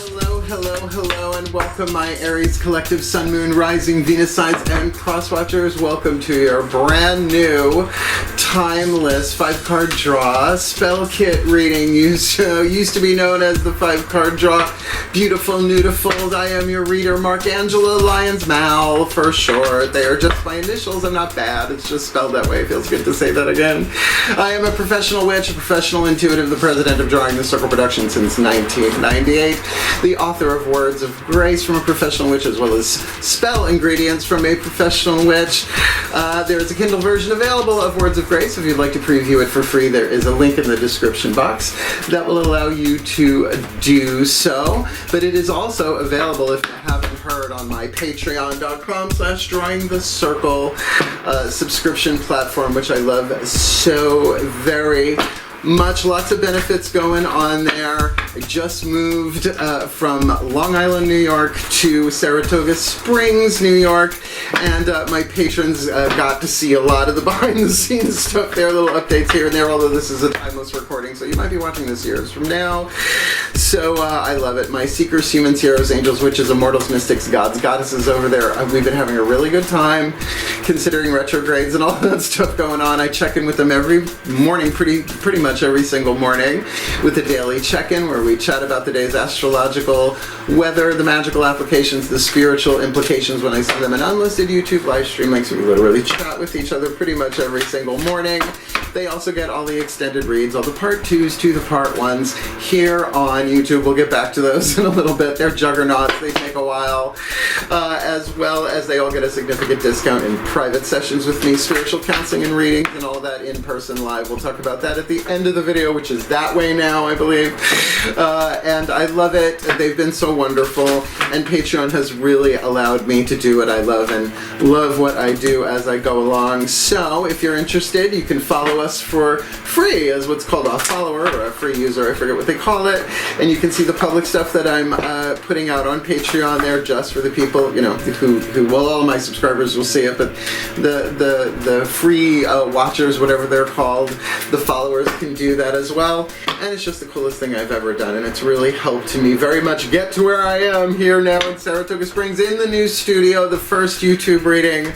Hello, hello, hello, and welcome my Aries collective Sun, Moon, Rising, Venus signs, and crosswatchers. Welcome to your brand new, timeless 5-card draw spell kit reading. Used to be known as the 5-card draw. Beautiful, Nudiful. I am your reader, Markangela Lyons Mal for short. They are just my initials. I'm not bad. It's just spelled that way. It feels good to say that again. I am a professional witch, a professional intuitive, the president of Drawing the Circle Production since 1998. The author of Words of Grace from a professional witch, as well as spell ingredients from a professional witch. There is a Kindle version available of Words of Grace. If you'd like to preview it for free, there is a link in the description box that will allow you to do so. But it is also available, if you haven't heard, on my patreon.com/drawingthecircle subscription platform, which I love so very much. Lots of benefits going on there. I just moved from Long Island, New York to Saratoga Springs, New York, and my patrons got to see a lot of the behind the scenes stuff there, little updates here and there, although this is a timeless recording, so you might be watching this years from now. So I love it. My seekers, humans, heroes, angels, witches, immortals, mystics, gods, goddesses over there. We've been having a really good time considering retrogrades and all that stuff going on. I check in with them every morning, pretty much every single morning, with a daily check-in where we chat about the day's astrological weather, the magical applications, the spiritual implications when I send them an unlisted YouTube live stream. Like, so we literally chat with each other pretty much every single morning. They also get all the extended reads, all the part 2s to the part 1s here on YouTube. We'll get back to those in a little bit. They're juggernauts. They take a while. As well as they all get a significant discount in private sessions with me, spiritual counseling and readings, and all that in-person live. We'll talk about that at the end of the video, which is that way now, I believe. And I love it. They've been so wonderful, and Patreon has really allowed me to do what I love and love what I do as I go along. So if you're interested, you can follow us for free as what's called a follower or a free user, I forget what they call it, and you can see the public stuff that I'm putting out on Patreon there just for the people, you know, who well, all my subscribers will see it, but the free watchers, whatever they're called, the followers can do that as well. And it's just the coolest thing I've ever done, and it's really helped me very much get to where I am here now in Saratoga Springs in the new studio, the first YouTube reading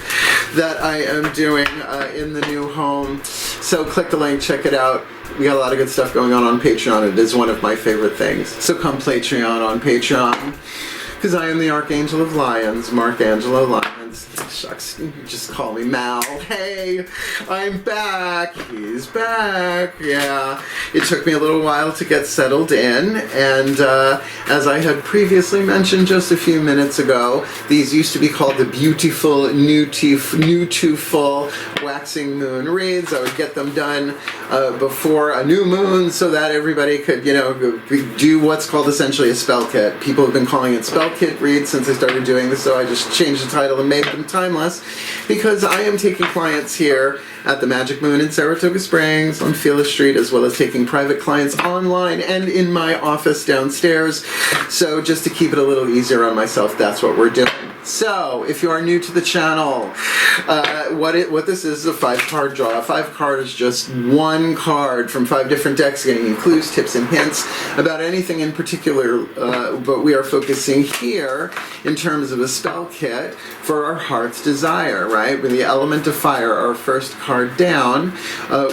that I am doing in the new home. So click the link, check it out. We got a lot of good stuff going on Patreon. It is one of my favorite things. So come Patreon on Patreon, because I am the Archangel of Lions, Markangela Lyons. Shucks, you just call me Mal. Hey, I'm back. He's back. Yeah, it took me a little while to get settled in, and as I had previously mentioned just a few minutes ago, these used to be called the beautiful, newtiful waxing moon reads. I would get them done before a new moon so that everybody could, you know, do what's called essentially a spell kit. People have been calling it spell kit reads since I started doing this, so I just changed the title and made them timeless, because I am taking clients here at the Magic Moon in Saratoga Springs on Phyllis Street, as well as taking private clients online and in my office downstairs. So just to keep it a little easier on myself, that's what we're doing. So, if you are new to the channel, what this is a 5-card draw. A 5-card is just one card from 5 different decks, getting you clues, tips, and hints about anything in particular, but we are focusing here in terms of a spell kit for our heart's desire, right? With the element of fire, our first card down,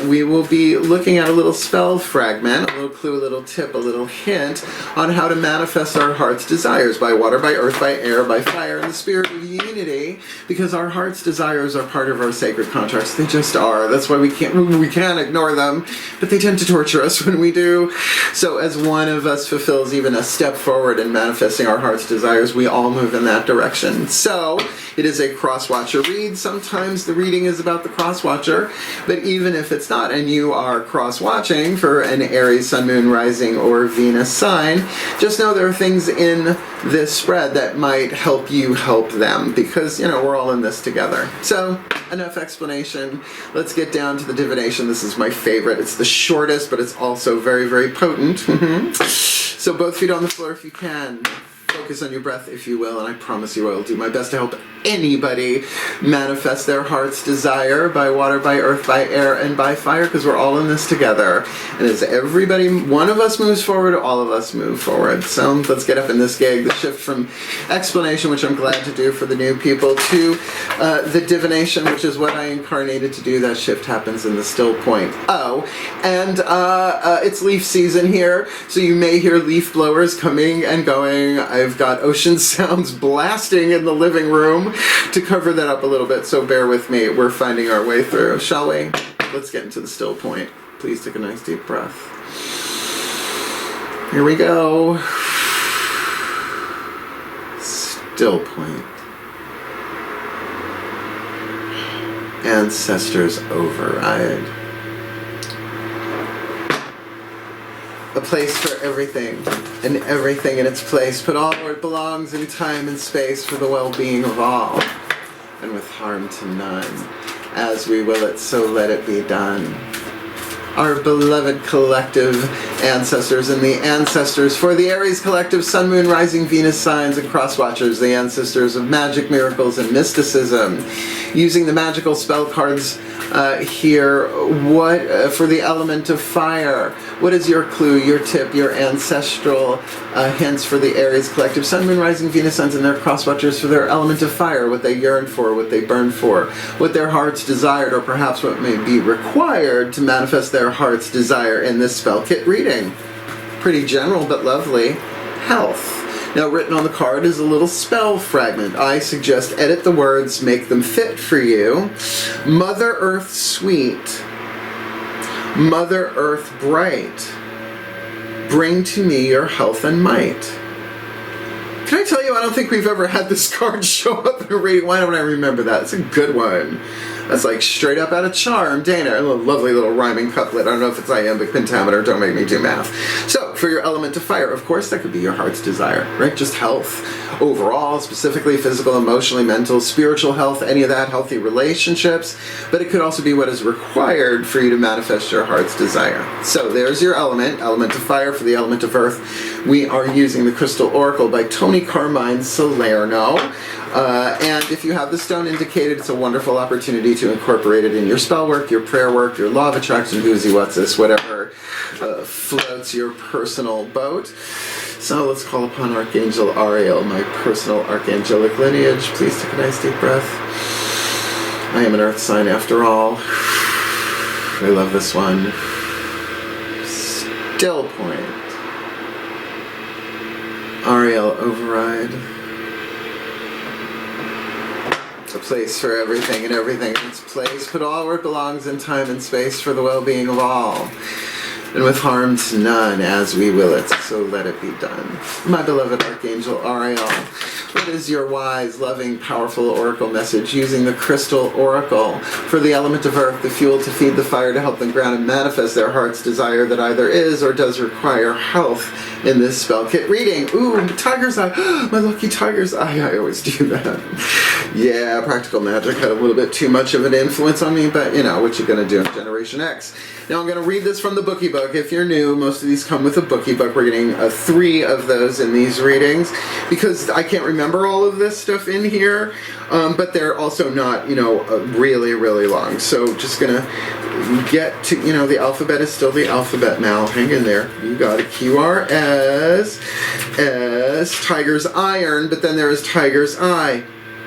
we will be looking at a little spell fragment, a little clue, a little tip, a little hint on how to manifest our heart's desires by water, by earth, by air, by fire, and the spirit of unity, because our heart's desires are part of our sacred contracts. They just are. That's why we can't ignore them, but they tend to torture us when we do. So as one of us fulfills even a step forward in manifesting our heart's desires, we all move in that direction. So it is a crosswatcher read. Sometimes the reading is about the crosswatcher, but even if it's not, and you are cross-watching for an Aries Sun, Moon, Rising, or Venus sign, just know there are things in this spread that might help you help them, because, you know, we're all in this together. So, enough explanation. Let's get down to the divination. This is my favorite. It's the shortest, but it's also very, very potent. So both feet on the floor if you can. Focus on your breath, if you will, and I promise you I will do my best to help anybody manifest their heart's desire by water, by earth, by air, and by fire, because we're all in this together. And as everybody, one of us moves forward, all of us move forward. So let's get up in this gig. The shift from explanation, which I'm glad to do for the new people, to the divination, which is what I incarnated to do. That shift happens in the still point. Oh, and it's leaf season here, so you may hear leaf blowers coming and going. I've got ocean sounds blasting in the living room to cover that up a little bit, so bear with me. We're finding our way through, shall we? Let's get into the still point. Please take a nice deep breath. Here we go. Still point. Ancestors override. A place for everything, and everything in its place. Put all where it belongs in time and space for the well-being of all, and with harm to none. As we will it, so let it be done. Our beloved collective ancestors and the ancestors for the Aries collective, Sun, Moon, Rising, Venus signs, and crosswatchers, the ancestors of magic, miracles, and mysticism. Using the magical spell cards here, what for the element of fire? What is your clue, your tip, your ancestral hints for the Aries collective, Sun, Moon, Rising, Venus signs, and their crosswatchers for their element of fire? What they yearn for, what they burn for, what their hearts desired, or perhaps what may be required to manifest their heart's desire in this spell kit reading. Pretty general but lovely. Health. Now, written on the card is a little spell fragment. I suggest edit the words, make them fit for you. Mother Earth sweet, Mother Earth bright, bring to me your health and might. Can I tell you, I don't think we've ever had this card show up in a reading. Why don't I remember that? It's a good one. That's like straight up out of Charm. Dana, a lovely little rhyming couplet. I don't know if it's iambic pentameter. Don't make me do math. So, for your element of fire, of course, that could be your heart's desire, right? Just health overall, specifically physical, emotionally, mental, spiritual health, any of that, healthy relationships. But it could also be what is required for you to manifest your heart's desire. So, there's your element of fire. For the element of earth, we are using the Crystal Oracle by Tony Carmine Salerno. And if you have the stone indicated, it's a wonderful opportunity to incorporate it in your spell work, your prayer work, your law of attraction, whoozy what's this, whatever floats your personal boat. So let's call upon Archangel Ariel, my personal archangelic lineage. Please take a nice deep breath. I am an earth sign after all. I love this one. Still point. Ariel override. A place for everything and everything in its place. Put all where it belongs in time and space for the well-being of all. And with harm to none, as we will it, so let it be done. My beloved Archangel Ariel, what is your wise, loving, powerful oracle message using the Crystal Oracle for the element of earth, the fuel to feed the fire, to help them ground and manifest their heart's desire that either is or does require health in this spell kit reading? Ooh, tiger's eye. My lucky tiger's eye. I always do that. Yeah, practical magic had a little bit too much of an influence on me, but you know, what you gonna do in Generation X. Now I'm gonna read this from the bookie book. If you're new, most of these come with a bookie book. We're getting 3 of those in these readings because I can't remember all of this stuff in here, but they're also not, you know, really, really long. So just gonna get to, you know, the alphabet is still the alphabet now. Hang in there. You got it. QRS, S, tiger's iron, but then there is tiger's eye.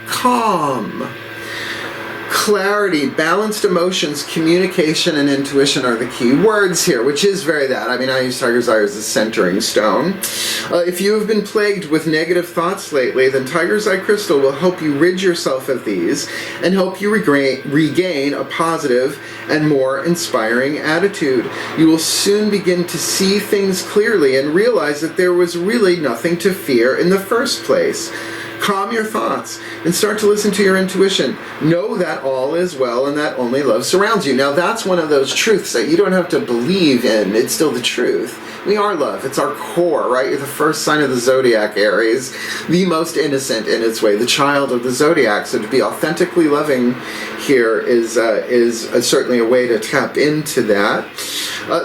Calm. Clarity, balanced emotions, communication, and intuition are the key words here, which is very that. I mean, I use Tiger's Eye as a centering stone. If you have been plagued with negative thoughts lately, then Tiger's Eye Crystal will help you rid yourself of these and help you regain a positive and more inspiring attitude. You will soon begin to see things clearly and realize that there was really nothing to fear in the first place. Calm your thoughts and start to listen to your intuition. Know that all is well and that only love surrounds you. Now that's one of those truths that you don't have to believe in. It's still the truth. We are love. It's our core, right? You're the first sign of the zodiac, Aries. The most innocent in its way. The child of the zodiac. So to be authentically loving here is certainly a way to tap into that.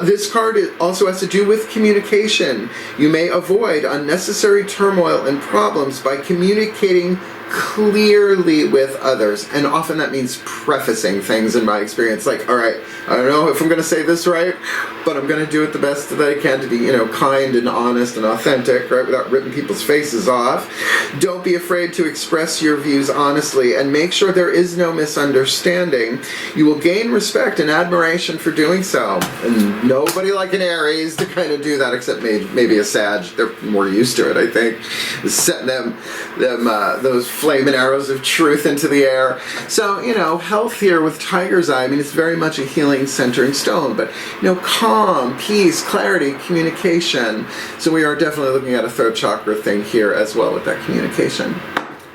This card also has to do with communication. You may avoid unnecessary turmoil and problems by communicating clearly with others, and often that means prefacing things, in my experience, like, all right, I don't know if I'm going to say this right, but I'm going to do it the best that I can to be, kind and honest and authentic, right, without ripping people's faces off. Don't be afraid to express your views honestly, and make sure there is no misunderstanding. You will gain respect and admiration for doing so, and nobody like an Aries to kind of do that, except maybe a Sag. They're more used to it, I think, setting them those flaming arrows of truth into the air. So, health here with Tiger's Eye, I mean, it's very much a healing centering stone, but, calm, peace, clarity, communication. So we are definitely looking at a throat chakra thing here as well with that communication.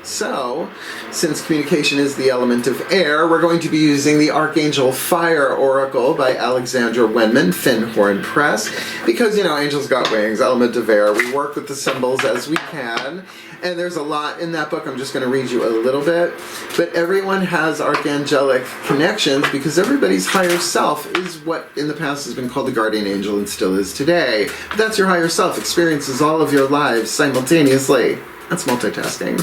So, since communication is the element of air, we're going to be using the Archangel Fire Oracle by Alexandra Wenman, Thin Horn Press, because, angels got wings, element of air. We work with the symbols as we can, and there's a lot in that book. I'm just going to read you a little bit, but everyone has archangelic connections because everybody's higher self is what in the past has been called the guardian angel and still is today. But that's your higher self, experiences all of your lives simultaneously. That's multitasking.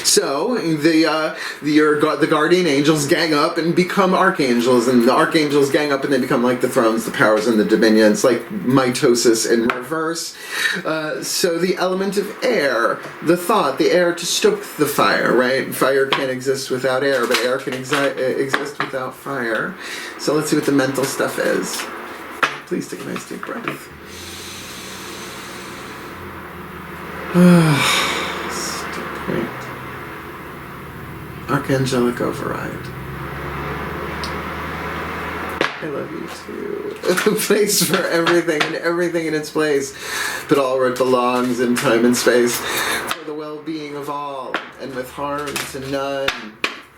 So the guardian angels gang up and become archangels, and the archangels gang up and they become like the thrones, the powers, and the dominions, like mitosis in reverse. So the element of air, the thought, the air to stoke the fire, right? Fire can't exist without air, but air can exist without fire. So let's see what the mental stuff is. Please take a nice deep breath. Archangelic override. I love you too. A place for everything and everything in its place, but all where it belongs in time and space, for the well-being of all, and with harm to none,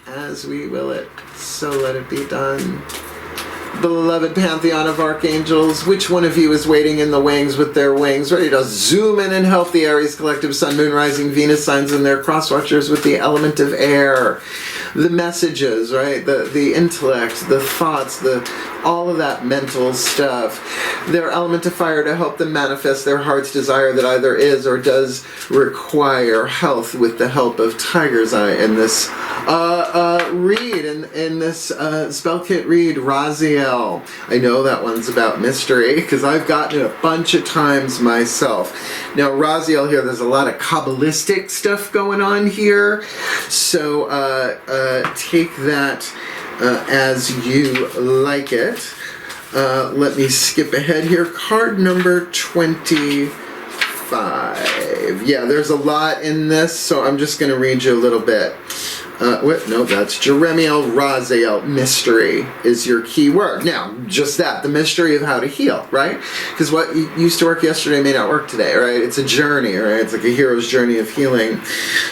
as we will it, so let it be done. Beloved pantheon of archangels, which one of you is waiting in the wings with their wings, ready to zoom in and help the Aries collective Sun, Moon, Rising, Venus signs and their crosswatchers with the element of air? The messages, right? The intellect, the thoughts, all of that mental stuff. Their element of fire to help them manifest their heart's desire that either is or does require health with the help of Tiger's Eye in this read, in this spell kit read, Raziel. I know that one's about mystery because I've gotten it a bunch of times myself. Now Raziel here, there's a lot of Kabbalistic stuff going on here, so take that as you like it. Let me skip ahead here. Card number 25. Yeah, there's a lot in this, so I'm just going to read you a little bit. No, that's Jeremiel Raziel. Mystery is your key word. Now, just that, the mystery of how to heal, right? Because what used to work yesterday may not work today, right? It's a journey, right? It's like a hero's journey of healing.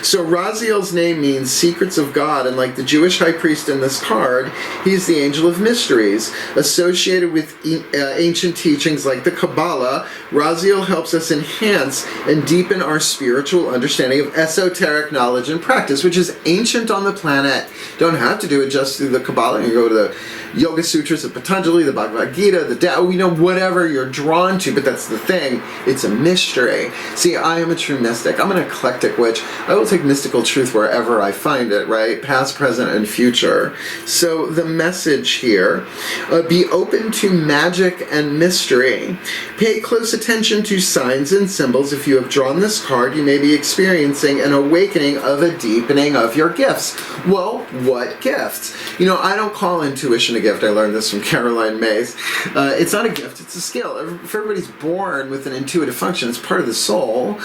So Raziel's name means secrets of God, and like the Jewish high priest in this card, he's the angel of mysteries. Associated with ancient teachings like the Kabbalah, Raziel helps us enhance and deepen our spiritual understanding of esoteric knowledge and practice, which is ancient on the planet. Don't have to do it just through the Kabbalah. You go to the Yoga Sutras of Patanjali, the Bhagavad Gita, the Tao, whatever you're drawn to, but that's the thing. It's a mystery. See, I am a true mystic. I'm an eclectic witch. I will take mystical truth wherever I find it, right? Past, present, and future. So the message here, be open to magic and mystery. Pay close attention to signs and symbols. If you have drawn this card, you may be experiencing an awakening of a deepening of your gifts. Well, what gifts? I don't call intuition a gift. I learned this from Caroline Mays. It's not a gift, it's a skill. If everybody's born with an intuitive function, it's part of the soul,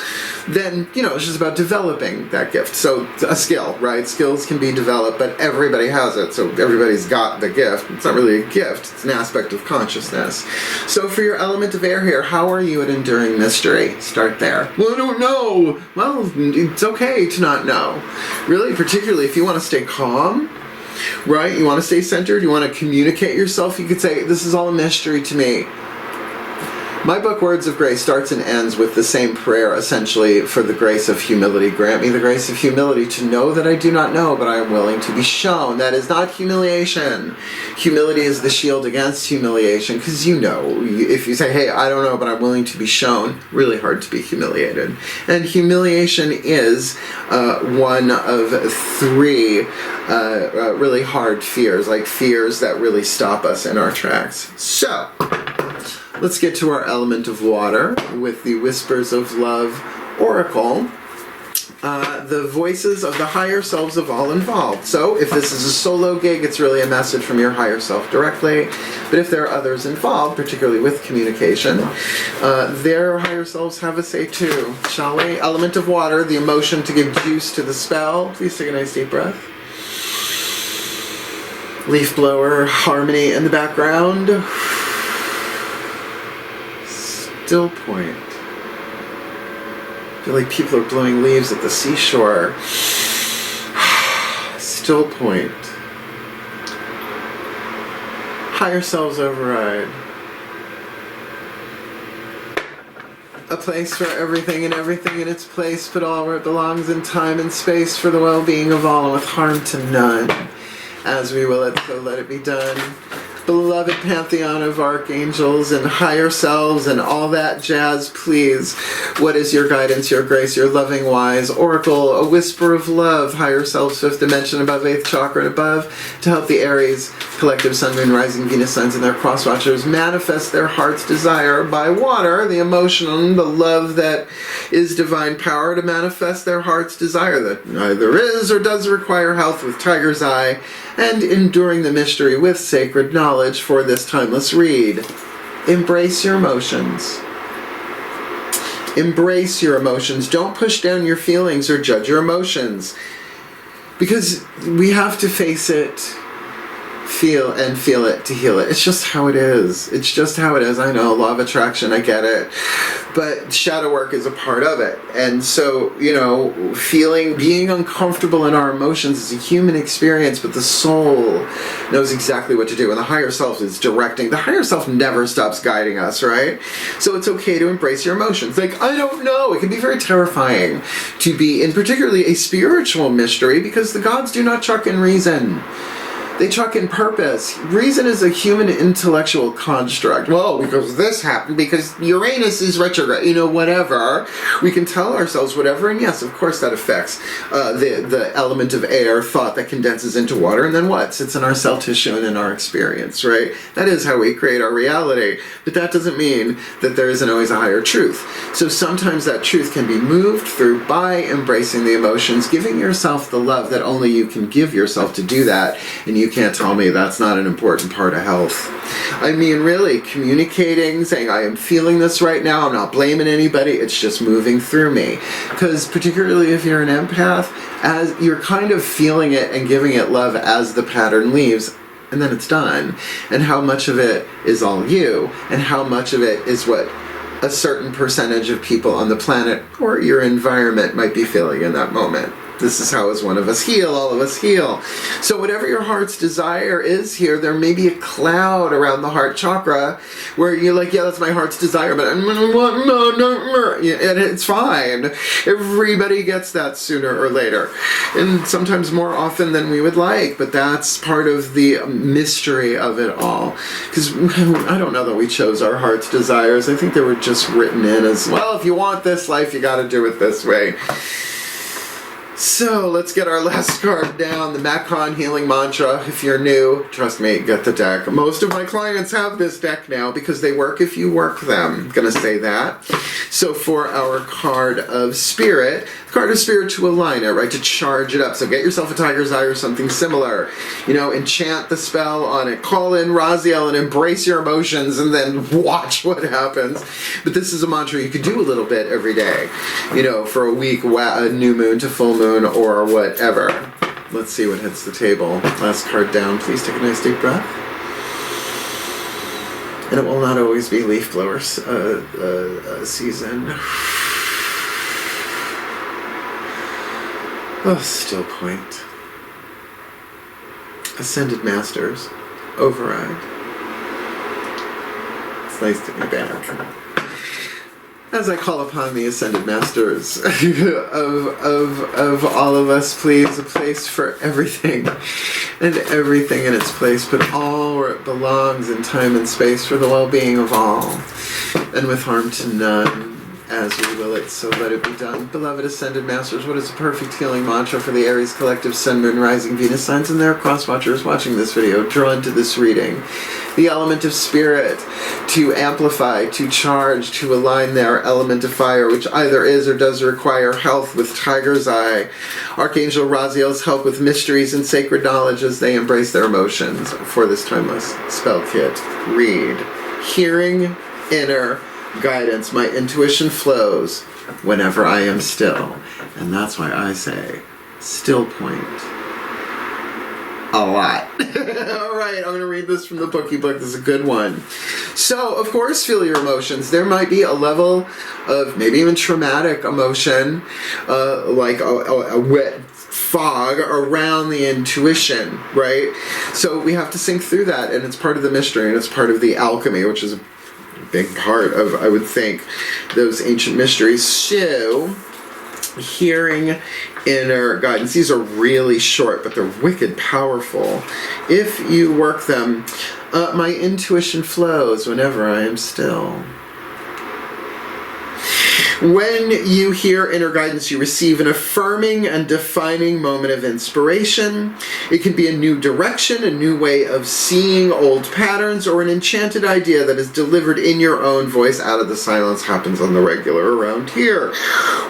then, it's just about developing that gift. So a skill, right? Skills can be developed, but everybody has it. So everybody's got the gift. It's not really a gift. It's an aspect of consciousness. So for your element of air here, how are you at enduring mystery? Start there. Well, I don't know. Well, it's okay to not know. Really, particularly if you want to stay calm, right? You want to stay centered. You want to communicate yourself. You could say, this is all a mystery to me. My book, Words of Grace, starts and ends with the same prayer, essentially, for the grace of humility. Grant me the grace of humility to know that I do not know, but I am willing to be shown. That is not humiliation. Humility is the shield against humiliation, because you know, if you say, hey, I don't know, but I'm willing to be shown, really hard to be humiliated. And humiliation is one of three really hard fears, like fears that really stop us in our tracks. So, let's get to our element of water with the Whispers of Love Oracle. The voices of the higher selves of all involved. So if this is a solo gig, it's really a message from your higher self directly. But if there are others involved, particularly with communication, their higher selves have a say too. Shall we? Element of water, the emotion to give juice to the spell. Please take a nice deep breath. Leaf blower, harmony in the background. Still point. I feel like people are blowing leaves at the seashore. Still point. Higher selves override. A place for everything and everything in its place, but all where it belongs in time and space for the well-being of all and with harm to none. As we will it, so let it be done. Beloved pantheon of archangels and higher selves and all that jazz, please, what is your guidance, your grace, your loving wise oracle, a whisper of love, higher selves, fifth dimension above, eighth chakra and above, to help the Aries collective sun, moon, rising Venus signs and their crosswatchers manifest their heart's desire by water, the emotion, the love that is divine power, to manifest their heart's desire that neither is or does require health with tiger's eye, and enduring the mystery with sacred knowledge for this timeless read. Embrace your emotions. Embrace your emotions. Don't push down your feelings or judge your emotions. Because we have to face it, feel it to heal it. It's just how it is. It's just how it is. I know, law of attraction, I get it. But shadow work is a part of it. And so, you know, being uncomfortable in our emotions is a human experience, but the soul knows exactly what to do. And the higher self is directing. The higher self never stops guiding us, right? So it's okay to embrace your emotions. Like, I don't know. It can be very terrifying to be in particularly a spiritual mystery because the gods do not chuck in reason. They chuck in purpose. Reason is a human intellectual construct. Well, because this happened, because Uranus is retrograde, you know, whatever. We can tell ourselves whatever, and yes, of course that affects the element of air, thought that condenses into water, and then what? Sits in our cell tissue and in our experience, right? That is how we create our reality. But that doesn't mean that there isn't always a higher truth. So sometimes that truth can be moved through by embracing the emotions, giving yourself the love that only you can give yourself to do that, and you can't tell me that's not an important part of health. I mean, really, communicating, saying, I am feeling this right now, I'm not blaming anybody, it's just moving through me. Because particularly if you're an empath, as you're kind of feeling it and giving it love as the pattern leaves, and then it's done. And how much of it is all you, and how much of it is what a certain percentage of people on the planet or your environment might be feeling in that moment. This is how, as one of us heal, all of us heal. So whatever your heart's desire is here, there may be a cloud around the heart chakra where you're like, yeah, that's my heart's desire, but no, and it's fine. Everybody gets that sooner or later. And sometimes more often than we would like, but that's part of the mystery of it all. Because I don't know that we chose our heart's desires. I think they were just written in as, well, if you want this life, you got to do it this way. So let's get our last card down, the Macron Healing Mantra. If you're new, trust me, get the deck. Most of my clients have this deck now because they work if you work them. I'm going to say that. So for our card of spirit, card of spirit to align it, right, to charge it up. So get yourself a tiger's eye or something similar. You know, enchant the spell on it. Call in Raziel and embrace your emotions and then watch what happens. But this is a mantra you could do a little bit every day. You know, for a week, a new moon to full moon or whatever. Let's see what hits the table. Last card down. Please take a nice deep breath. And it will not always be leaf blower season. Oh, still point. Ascended Masters. Override. It's nice to be back. As I call upon the Ascended Masters of all of us, please, a place for everything and everything in its place, but all where it belongs in time and space for the well-being of all, and with harm to none, as we will it, so let it be done. Beloved Ascended Masters, what is the perfect healing mantra for the Aries Collective Sun, Moon, Rising, Venus signs and their cross-watchers watching this video, drawn to this reading? The element of spirit, to amplify, to charge, to align their element of fire, which either is or does require health with Tiger's Eye. Archangel Raziel's help with mysteries and sacred knowledge as they embrace their emotions. For this timeless spell kit, read. Hearing inner guidance. My intuition flows whenever I am still. And that's why I say, still point. A lot. Alright, I'm going to read this from the Bookie Book. This is a good one. So, of course, feel your emotions. There might be a level of maybe even traumatic emotion, like a wet fog around the intuition, right? So we have to think through that, and it's part of the mystery, and it's part of the alchemy, which is a big part of, I would think, those ancient mysteries. So, hearing inner guidance. These are really short, but they're wicked powerful. If you work them, my intuition flows whenever I am still. When you hear inner guidance, you receive an affirming and defining moment of inspiration. It can be a new direction, a new way of seeing old patterns, or an enchanted idea that is delivered in your own voice out of the silence. Happens on the regular around here.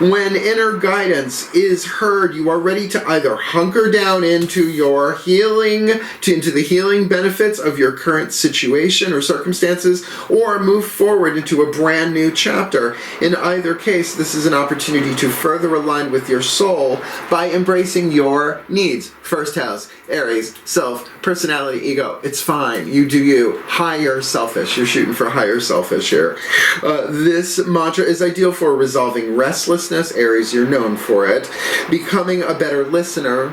When inner guidance is heard, you are ready to either hunker down into your healing, into the healing benefits of your current situation or circumstances, or move forward into a brand new chapter. In either case, this is an opportunity to further align with your soul by embracing your needs. First house, Aries, self, personality, ego. It's fine. You do you. Higher selfish. You're shooting for higher selfish here. This mantra is ideal for resolving restlessness. Aries, you're known for it. Becoming a better listener.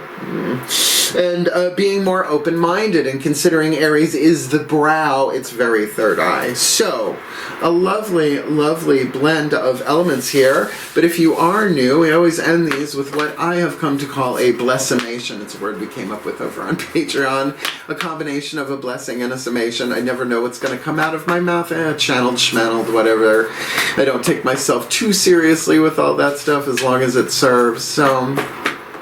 And being more open-minded, and considering Aries is the brow, it's very third eye. So, a lovely, lovely blend of elements here. But if you are new, we always end these with what I have come to call a blessimation. It's a word we came up with over on Patreon. A combination of a blessing and a summation. I never know what's going to come out of my mouth. Channeled, schmanneled, whatever. I don't take myself too seriously with all that stuff as long as it serves. So,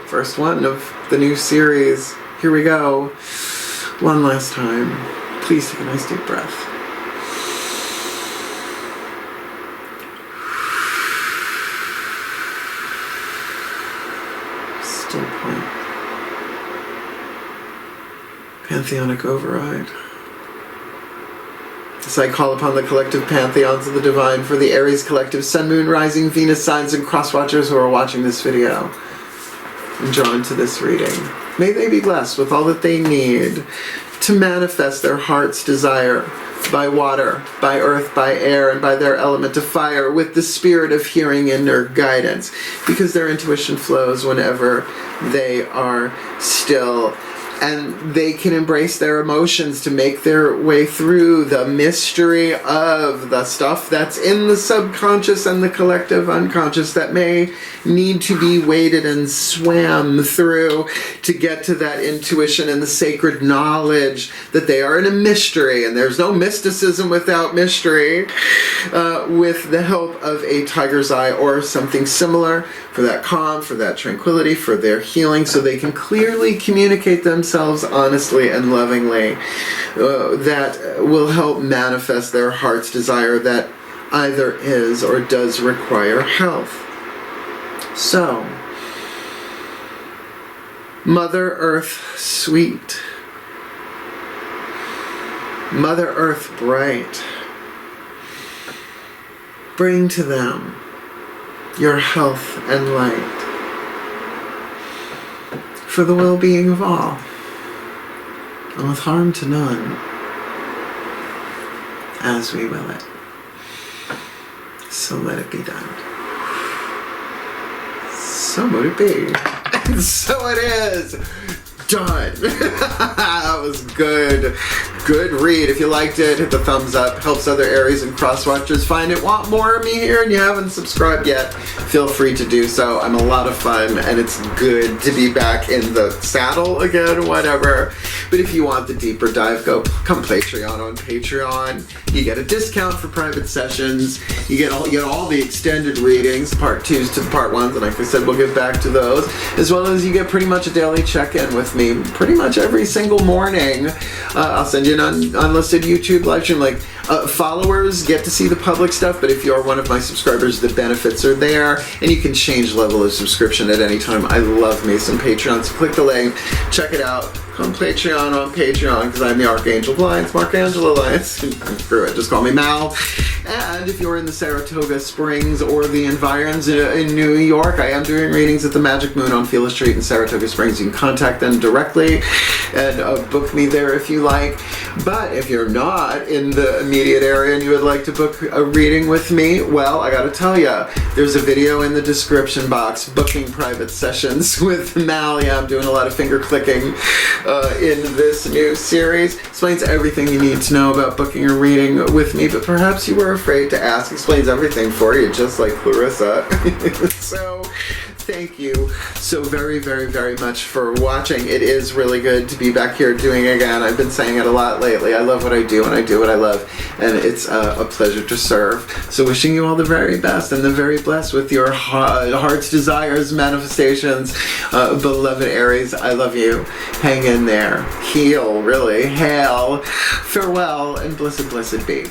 first one of the new series. Here we go. One last time. Please take a nice deep breath. Still point. Pantheonic override. As I call upon the collective pantheons of the divine for the Aries collective Sun, Moon, Rising, Venus signs and crosswatchers who are watching this video and drawn to this reading. May they be blessed with all that they need to manifest their heart's desire by water, by earth, by air, and by their element of fire, with the spirit of hearing inner guidance, because their intuition flows whenever they are still. And they can embrace their emotions to make their way through the mystery of the stuff that's in the subconscious and the collective unconscious that may need to be waded and swam through to get to that intuition and the sacred knowledge that they are in a mystery. And there's no mysticism without mystery. With the help of a tiger's eye or something similar, for that calm, for that tranquility, for their healing, so they can clearly communicate themselves honestly and lovingly. That will help manifest their heart's desire that either is or does require health. So, Mother Earth sweet, Mother Earth bright, bring to them your health and light for the well-being of all, and with harm to none, as we will it. So let it be done. So would it be. So it is. done. That was good. Good read. If you liked it, hit the thumbs up. Helps other Aries and crosswatchers find it. Want more of me here and you haven't subscribed yet, feel free to do so. I'm a lot of fun and it's good to be back in the saddle again, whatever. But if you want the deeper dive, come Patreon on Patreon. You get a discount for private sessions. You get all the extended readings, part 2s to part 1s, and like I said, we'll get back to those, as well as you get pretty much a daily check-in with me pretty much every single morning. I'll send you an unlisted YouTube live stream. Like, followers get to see the public stuff, but if you're one of my subscribers, the benefits are there, and you can change level of subscription at any time. I love me some Patreon, so click the link, check it out. Come Patreon on Patreon, because I'm the Archangel Alliance, Markangel Alliance. Screw it, just call me Mal. And if you're in the Saratoga Springs or the environs in New York, I am doing readings at the Magic Moon on Phyllis Street in Saratoga Springs. You can contact them directly and book me there if you like. But if you're not in the immediate area and you would like to book a reading with me, well, I gotta tell you, there's a video in the description box, booking private sessions with Mal. Yeah, I'm doing a lot of finger clicking in this new series. Explains everything you need to know about booking a reading with me, but perhaps you were afraid to ask. Explains everything for you, just like Clarissa. So, thank you so very, very, very much for watching. It is really good to be back here doing it again. I've been saying it a lot lately. I love what I do and I do what I love, and it's a pleasure to serve. So wishing you all the very best and the very blessed with your heart's desires, manifestations. Beloved Aries, I love you. Hang in there. Heal, really. Hail. Farewell, and blessed, blessed be.